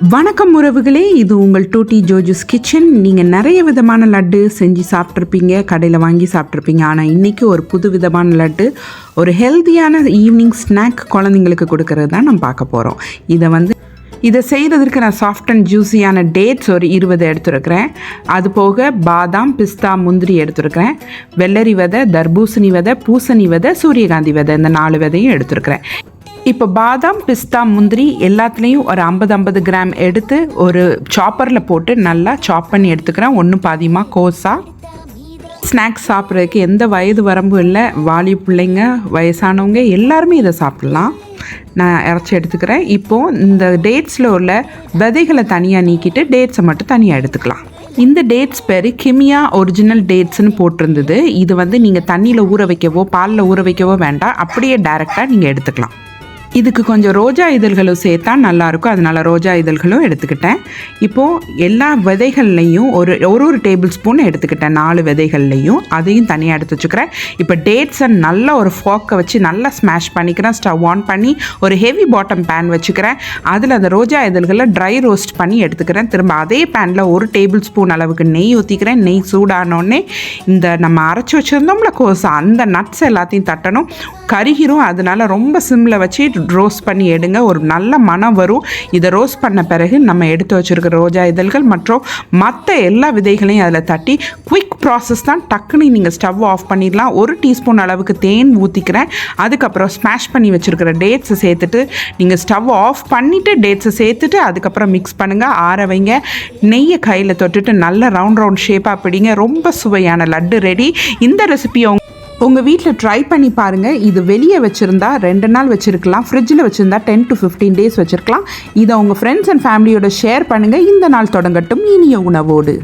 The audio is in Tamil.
வணக்கம் உறவுகளே, இது உங்கள் டூட்டி ஜோஜூஸ் கிச்சன். நீங்கள் நிறைய விதமான லட்டு செஞ்சு சாப்பிட்ருப்பீங்க, கடையில் வாங்கி சாப்பிட்ருப்பீங்க. ஆனால் இன்றைக்கி ஒரு புது விதமான லட்டு, ஒரு ஹெல்த்தியான ஈவினிங் ஸ்நாக் குழந்தைங்களுக்கு கொடுக்கறது தான் நம்ம பார்க்க போகிறோம். இதை செய்கிறதுக்கு நான் சாஃப்ட் அண்ட் ஜூஸியான டேட்ஸ் ஒரு 20 எடுத்துருக்கிறேன். அது போக பாதாம், பிஸ்தா, முந்திரி எடுத்துருக்கிறேன். வெள்ளரி விதை, தர்பூசணி விதை, பூசணி விதை, சூரியகாந்தி விதை, இந்த 4 விதையும் எடுத்துருக்கிறேன். இப்போ பாதாம், பிஸ்தா, முந்திரி எல்லாத்துலேயும் ஒரு 50 கிராம் எடுத்து ஒரு சாப்பரில் போட்டு நல்லா சாப் பண்ணி எடுத்துக்கிறேன். ஒன்றும் பாதியமாக கோஸா. ஸ்நாக்ஸ் சாப்பிட்றதுக்கு எந்த வயது வரம்பும் இல்லை. வாலி பிள்ளைங்க, வயசானவங்க எல்லாருமே இதை சாப்பிட்லாம். நான் இறச்சி எடுத்துக்கிறேன். இப்போது இந்த டேட்ஸில் உள்ள விதைகளை தனியாக நீக்கிட்டு டேட்ஸை மட்டும் தனியாக எடுத்துக்கலாம். இந்த டேட்ஸ் பேர் கிமியா ஒரிஜினல் டேட்ஸ்னு போட்டிருந்தது. இது நீங்கள் தண்ணியில் ஊற வைக்கவோ பாலில் ஊற வைக்கவோ வேண்டாம், அப்படியே டைரெக்டாக நீங்கள் எடுத்துக்கலாம். இதுக்கு கொஞ்சம் ரோஜா இதழ்களும் சேர்த்தா நல்லாயிருக்கும், அதனால் ரோஜா இதழ்களும் எடுத்துக்கிட்டேன். இப்போது எல்லா விதைகள்லையும் ஒரு டேபிள் ஸ்பூன் எடுத்துக்கிட்டேன். 4 விதைகள்லையும் அதையும் தனியாக எடுத்து வச்சுக்கிறேன். இப்போ டேட்ஸை நல்லா ஒரு ஃபோக்கை வச்சு நல்லா ஸ்மாஷ் பண்ணிக்கிறேன். ஸ்டவ் ஆன் பண்ணி ஒரு ஹெவி பாட்டம் பேன் வச்சுக்கிறேன். அதில் அந்த ரோஜா இதழ்களை ட்ரை ரோஸ்ட் பண்ணி எடுத்துக்கிறேன். திரும்ப அதே பேனில் ஒரு டேபிள் ஸ்பூன் அளவுக்கு நெய் ஊற்றிக்கிறேன். நெய் சூடானோடனே இந்த நம்ம அரைச்சி வச்சுருந்தோம்ல கோஸா, அந்த நட்ஸ் எல்லாத்தையும் தட்டணும். கருகிரும், அதனால ரொம்ப சிம்மில் வச்சு ரோஸ்ட் பண்ணி எடுங்க. ஒரு நல்ல மனம் வரும். இதை ரோஸ்ட் பண்ண பிறகு நம்ம எடுத்து வச்சுருக்கிற ரோஜா இதழ்கள் மற்றும் மற்ற எல்லா விதைகளையும் அதில் தட்டி, குயிக் ப்ராசஸ் தான், டக்குன்னு நீங்கள் ஸ்டவ் ஆஃப் பண்ணிடலாம். 1 டீஸ்பூன் அளவுக்கு தேன் ஊற்றிக்கிறேன். அதுக்கப்புறம் ஸ்மாஷ் பண்ணி வச்சுருக்கிற டேட்ஸை சேர்த்துட்டு நீங்கள் ஸ்டவ் ஆஃப் பண்ணிவிட்டு டேட்ஸை சேர்த்துட்டு அதுக்கப்புறம் மிக்ஸ் பண்ணுங்கள். ஆற வைங்க. நெய்யை கையில் தொட்டுட்டு நல்ல ரவுண்ட் ஷேப்பாக பிடிங்க. ரொம்ப சுவையான லட்டு ரெடி. இந்த ரெசிபியை உங்கள் வீட்டில் ட்ரை பண்ணி பாருங்கள். இது வெளியே வச்சுருந்தா 2 நாள் வச்சுருக்கலாம், ஃப்ரிட்ஜில் வச்சுருந்தா 10 to 15 days வச்சுருக்கலாம். இதை உங்கள் ஃப்ரெண்ட்ஸ் அண்ட் ஃபேமிலியோட ஷேர் பண்ணுங்கள். இந்த நாள் தொடங்கட்டும் இனிய உணவோடு.